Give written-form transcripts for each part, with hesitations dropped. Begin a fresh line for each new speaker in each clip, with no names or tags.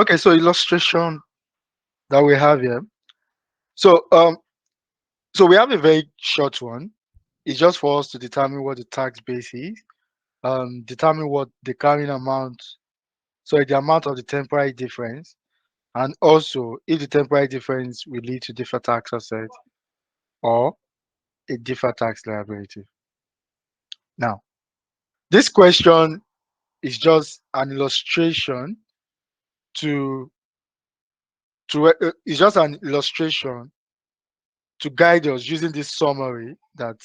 Okay, so illustration that we have here. So so we have a very short one. It's just for us to determine what the tax base is, determine what the carrying amount, sorry, the amount of the temporary difference, and also if the temporary difference will lead to deferred tax asset or a deferred tax liability. Now, this question is just an illustration to it's just an illustration to guide us using this summary that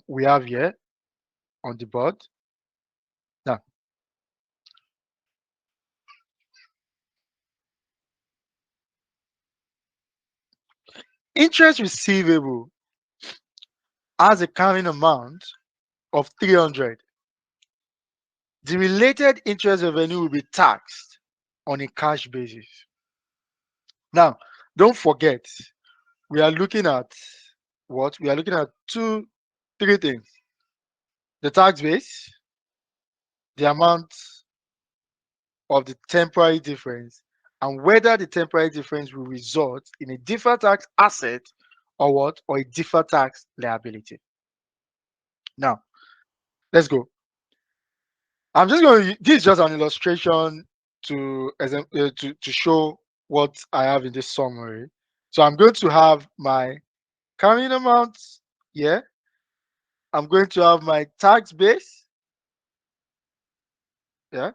we have here on the board. Now, interest receivable has a carrying amount of 300. The related interest revenue will be taxed on a cash basis. Now, don't forget, we are looking at what? We are looking at three things: the tax base, the amount of the temporary difference, and whether the temporary difference will result in a deferred tax asset or what? Or a deferred tax liability. Now, let's go. I'm just going to, this is just an illustration to show what I have in this summary. So I'm going to have my carrying amount here. I'm going to have my tax base. Yeah.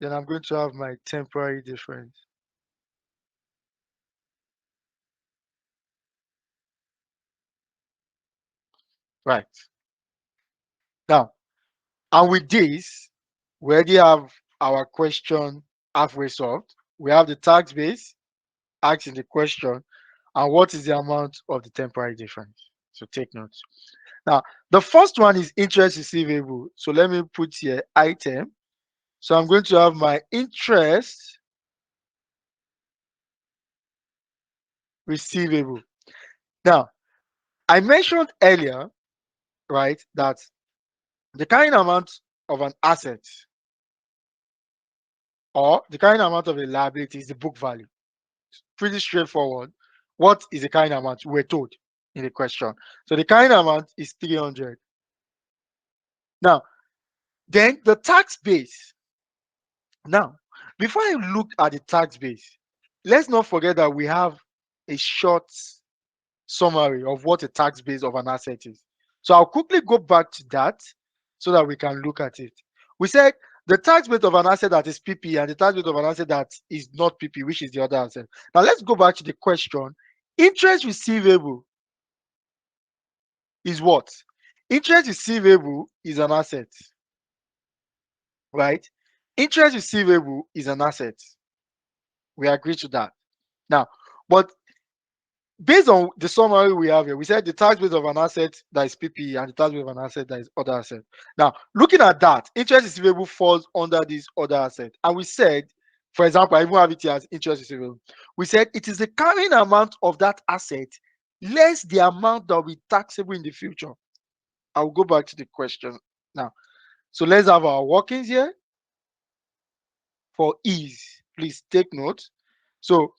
Then I'm going to have my temporary difference. Right. Now, and with this, we already have our question halfway solved. We have the tax base asking the question, and what is the amount of the temporary difference? So take notes. Now, the first one is interest receivable. So let me put here item. So I'm going to have my interest receivable. Now, I mentioned earlier, right, that the carrying amount of an asset or the carrying amount of a liability is the book value. Pretty straightforward. What is the carrying amount? We're told in the question. So the carrying amount is 300. Now, then the tax base. Now, before I look at the tax base, let's not forget that we have a short summary of what a tax base of an asset is. So I'll quickly go back to that so that we can look at it. We said the tax base of an asset that is PP and the tax base of an asset that is not PP, which is the other asset. Now let's go back to the question. Interest receivable is what? Interest receivable is an asset, right? Interest receivable is an asset. We agree to that. Now, but based on the summary we have here, we said the tax base of an asset that is PPE and the tax base of an asset that is other asset. Now, looking at that, interest receivable falls under this other asset. And we said, for example, I even have it here as interest receivable. We said it is the carrying amount of that asset less the amount that will be taxable in the future. I'll go back to the question now. So let's have our workings here for ease. Please take note. So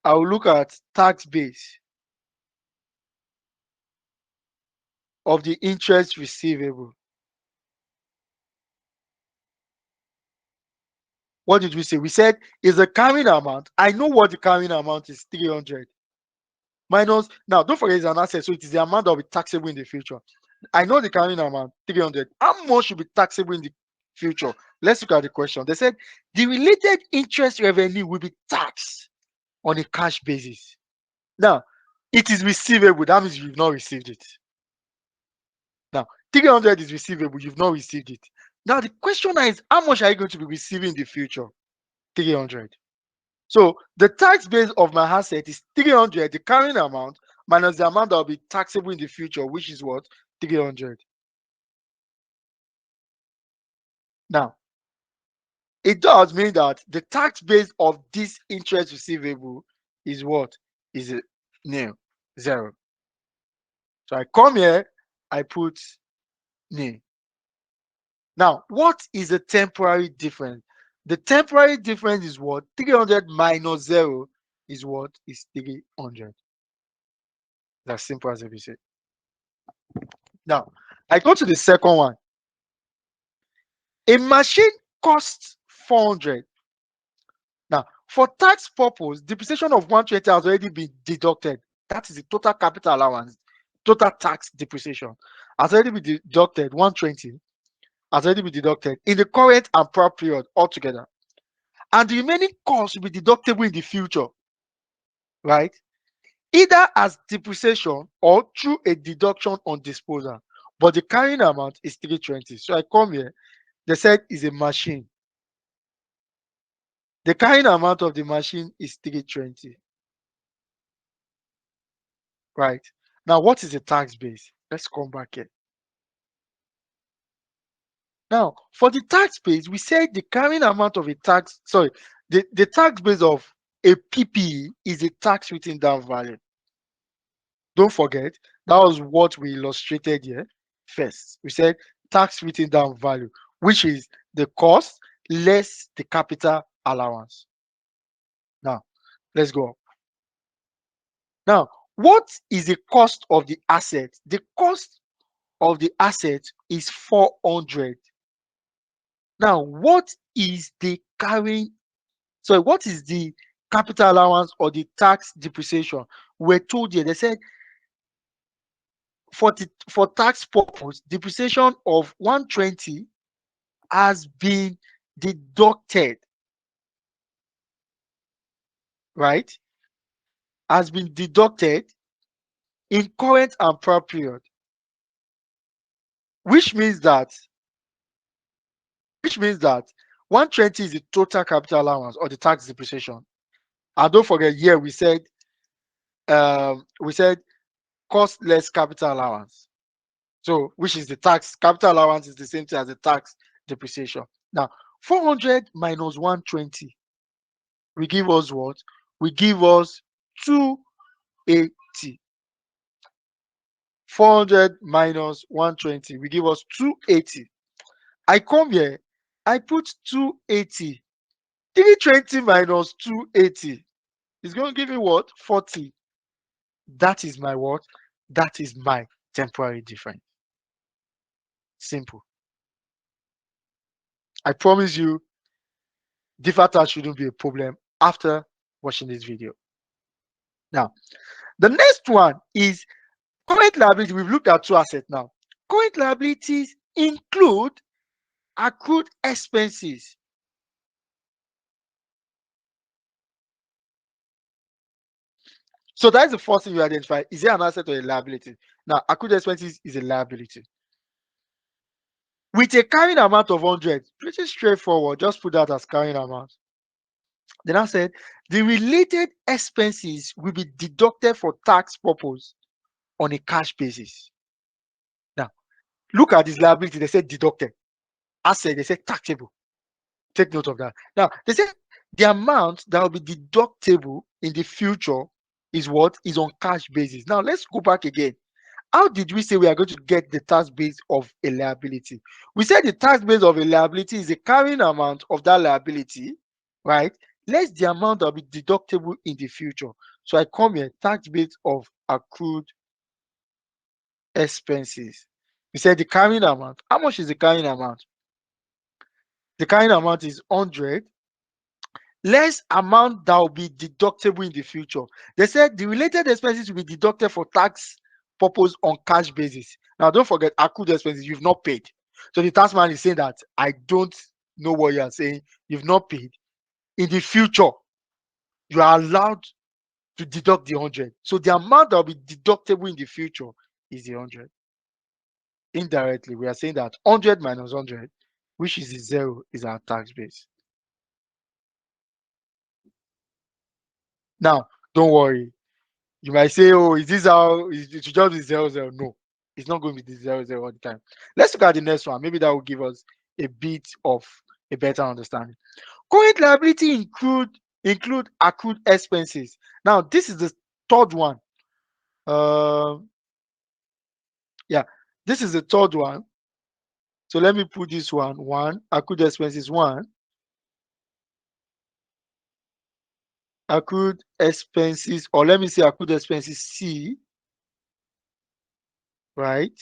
I'll look at tax base of the interest receivable. What did we say? We said is the carrying amount. I know what the carrying amount is, 300 minus. Now, don't forget it's an asset, so it is the amount that will be taxable in the future. I know the carrying amount, 300. How much should be taxable in the future? Let's look at the question. They said the related interest revenue will be taxed on a cash basis. Now, it is receivable. That means you've not received it. Now, 300 is receivable. You've not received it. Now, the question is, how much are you going to be receiving in the future? 300. So the tax base of my asset is 300, the carrying amount, minus the amount that will be taxable in the future, which is what? 300. Now, it does mean that the tax base of this interest receivable is what? Is it nil, 0. So I come here, I put nil. Now, what is the temporary difference? The temporary difference is what? 300 minus 0 is what? Is 300. That's simple as ABC. Now, I go to the second one. A machine costs 400. Now, for tax purpose, depreciation of 120 has already been deducted. That is the total capital allowance. Total tax depreciation has already been deducted. 120 has already been deducted in the current and prior period altogether. And the remaining costs will be deductible in the future, right? Either as depreciation or through a deduction on disposal. But the carrying amount is 320. So I come here, they said is a machine. The carrying amount of the machine is 320. Right. Now, what is the tax base? Let's come back here. Now, for the tax base, we said the carrying amount of a tax, sorry, the tax base of a PPE is a tax written down value. Don't forget, that was what we illustrated here first. We said tax written down value, which is the cost less the capital allowance. Now, let's go up. Now, what is the cost of the asset? The cost of the asset is 400. Now, what is the carrying? So, what is the capital allowance or the tax depreciation? We're told here, they said for tax purpose, depreciation of 120 has been deducted, right? Has been deducted in current and prior period, which means that 120 is the total capital allowance or the tax depreciation. And don't forget, here we said cost less capital allowance. So, which is the tax capital allowance is the same thing as the tax depreciation. Now, 400 minus 120 will give us what? Will give us 280. 400 minus 120 will give us 280. I come here, I put 280. 320 minus 280 is going to give me what? 40. That is my what? That is my temporary difference. Simple. I promise you, deferred tax shouldn't be a problem after watching this video. Now, the next one is current liability. We've looked at two assets now. Current liabilities include accrued expenses. So that is the first thing you identify. Is there an asset or a liability? Now, accrued expenses is a liability. With a carrying amount of 100, pretty straightforward. Just put that as carrying amount. Then I said the related expenses will be deducted for tax purpose on a cash basis. Now, look at this liability. They said deducted. Asset, they said taxable. Take note of that. Now, they said the amount that will be deductible in the future is what? Is on cash basis. Now, let's go back again. How did we say we are going to get the tax base of a liability? We said the tax base of a liability is the carrying amount of that liability, right? Less the amount that will be deductible in the future. So I come here, tax base of accrued expenses. We said the carrying amount. How much is the carrying amount? The carrying amount is 100 less amount that will be deductible in the future. They said the related expenses will be deducted for tax purpose on cash basis. Now, don't forget accrued expenses you've not paid. So the tax man is saying that I don't know what you are saying. You've not paid. In the future, you are allowed to deduct the 100. So the amount that will be deductible in the future is the 100. Indirectly, we are saying that 100 minus 100, which is the 0, is our tax base. Now, don't worry. You might say, oh, is this how it should just be 0, 0? No, it's not going to be 0, 0 all the time. Let's look at the next one. Maybe that will give us a bit of a better understanding. Current liability include accrued expenses. Now, this is the third one. Yeah, this is the third one. So let me put this one. Accrued expenses 1. accrued expenses, or let me say accrued expenses C, right?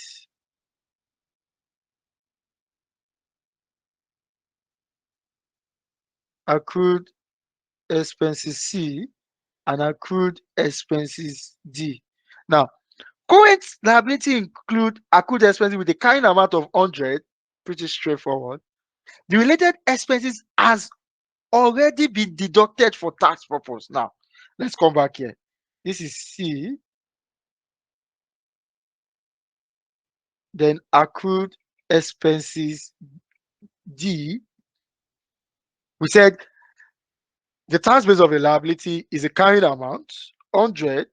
Accrued expenses C and accrued expenses D. Now, current liability include accrued expenses with the carrying amount of 100, pretty straightforward. The related expenses has already been deducted for tax purpose. Now, let's come back here. This is C, then accrued expenses D. We said the tax base of a liability is a carrying amount, 100,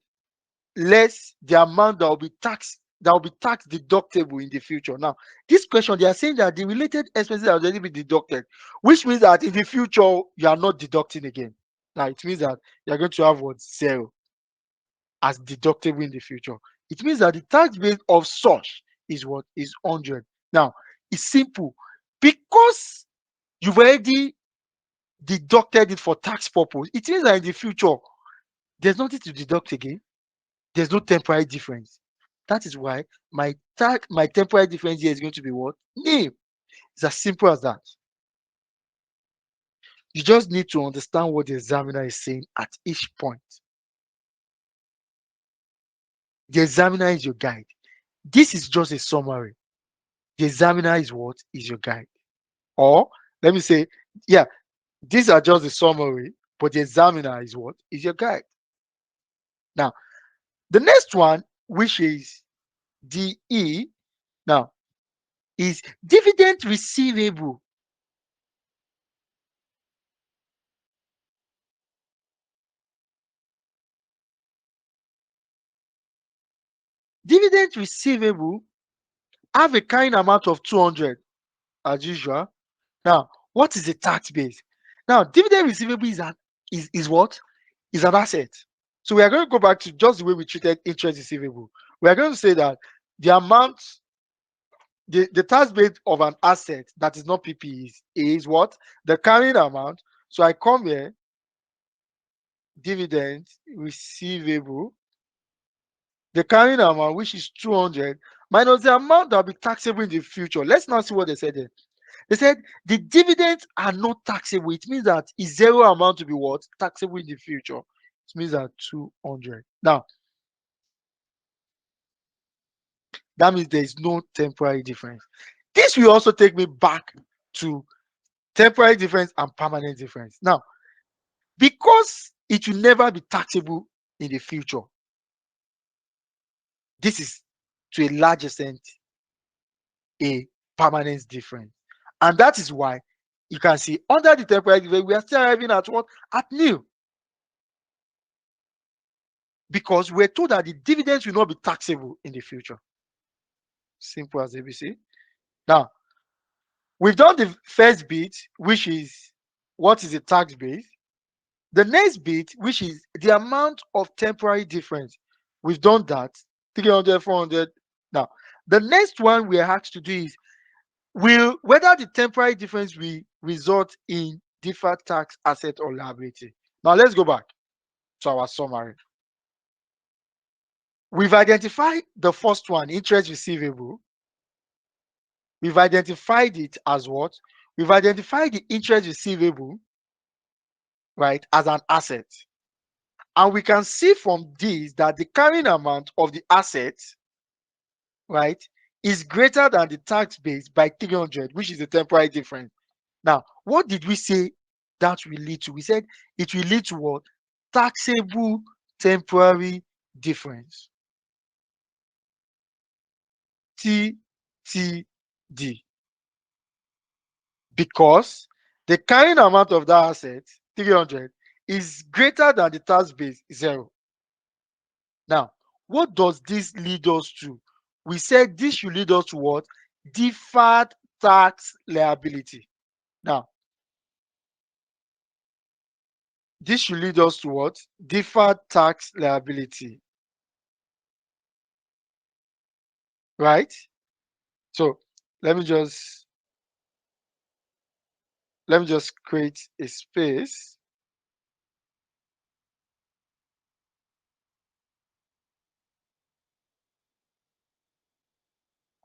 less the amount that will be tax deductible in the future. Now, this question, they are saying that the related expenses have already been deducted, which means that in the future you are not deducting again. Now, it means that you are going to have what, zero as deductible in the future. It means that the tax base of such is what, is 100. Now, it's simple because you've already deducted it for tax purpose. It means that in the future there's nothing to deduct again. There's no temporary difference. That is why my temporary difference here is going to be what? Nil. It's as simple as that. You just need to understand what the examiner is saying at each point. The examiner is your guide. This is just a summary. The examiner is what? Is your guide. Or let me say, yeah, these are just a summary, but the examiner is what? Is your guide. Now, the next one, which is DE, now, is dividend receivable. Dividend receivable have a carrying amount of 200 as usual. Now, what is the tax base? Now, dividend receivable is what? Is an asset. So we are going to go back to just the way we treated interest receivable. We are going to say that the amount, the tax base of an asset that is not PPE is what? The carrying amount. So I come here, dividend receivable, the carrying amount, which is 200, minus the amount that will be taxable in the future. Let's now see what they said there. They said the dividends are not taxable. It means that is zero amount to be what? Taxable in the future. It means that 200. Now, that means there is no temporary difference. This will also take me back to temporary difference and permanent difference. Now, because it will never be taxable in the future, this is to a large extent a permanent difference. And that is why you can see under the temporary difference, we are still arriving at what? At nil. Because we're told that the dividends will not be taxable in the future. Simple as ABC. Now, we've done the first bit, which is what is the tax base. The next bit, which is the amount of temporary difference. We've done that, 300, 400. Now, the next one we are asked to do is will whether the temporary difference will result in deferred tax asset or liability. Now, let's go back to our summary. We've identified the first one, interest receivable. We've identified it as what? We've identified the interest receivable, right, as an asset. And we can see from this that the carrying amount of the asset, right, is greater than the tax base by 300, which is the temporary difference. Now, what did we say that will lead to? We said it will lead to what? Taxable temporary difference. TTD. Because the carrying amount of that asset, 300, is greater than the tax base, 0. Now, what does this lead us to? We said this should lead us to what? Deferred tax liability. Now, this should lead us to what? Deferred tax liability. Right? So let me just create a space.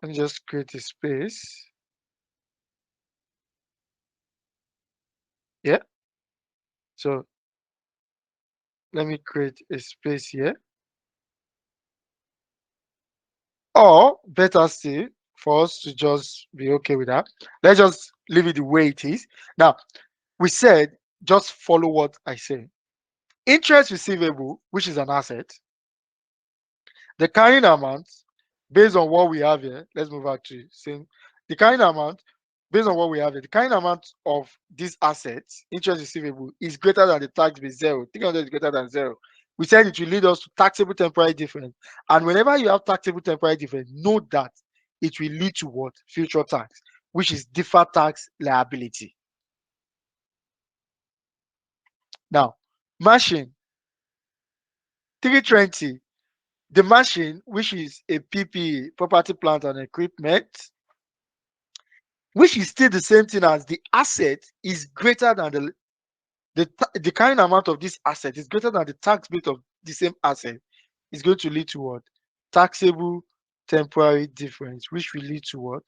Let me just create a space. Yeah. So let me create a space here. Or better still, for us to just be okay with that, let's just leave it the way it is. Now, we said just follow what I say. Interest receivable, which is an asset, the carrying amount based on what we have here. Let's move back to saying the carrying amount based on what we have here. The carrying amount of this asset, interest receivable, is greater than the tax base 0. 300 is greater than 0. We said it will lead us to taxable temporary difference. And whenever you have taxable temporary difference, note that it will lead to what? Future tax, which is deferred tax liability. Now, machine 320. The machine, which is a PPE, property, plant, and equipment, which is still the same thing as the asset, is greater than the current amount of this asset is greater than the tax base of the same asset, is going to lead to what? Taxable temporary difference, which will lead to what?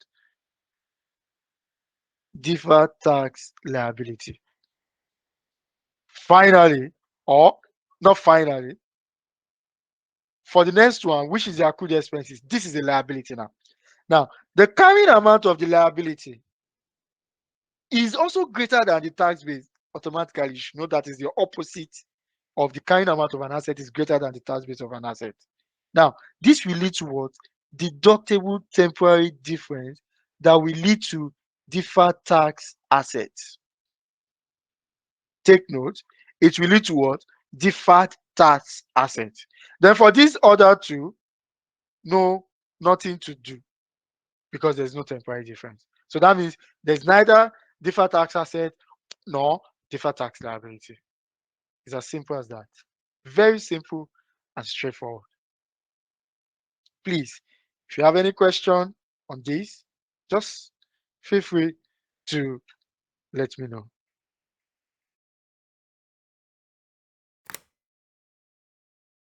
Deferred tax liability. Finally, or not finally, for the next one, which is the accrued expenses, this is a liability now. Now, the carrying amount of the liability is also greater than the tax base. Automatically, you should know that is the opposite of the carrying amount of an asset is greater than the tax base of an asset. Now, this will lead to what? Deductible temporary difference that will lead to deferred tax assets. Take note, it will lead to what? Deferred tax assets. Then for these other two, no, nothing to do because there's no temporary difference. So that means there's neither deferred tax asset nor deferred tax liability. It's as simple as that. Very simple and straightforward. Please, if you have any question on this, just feel free to let me know.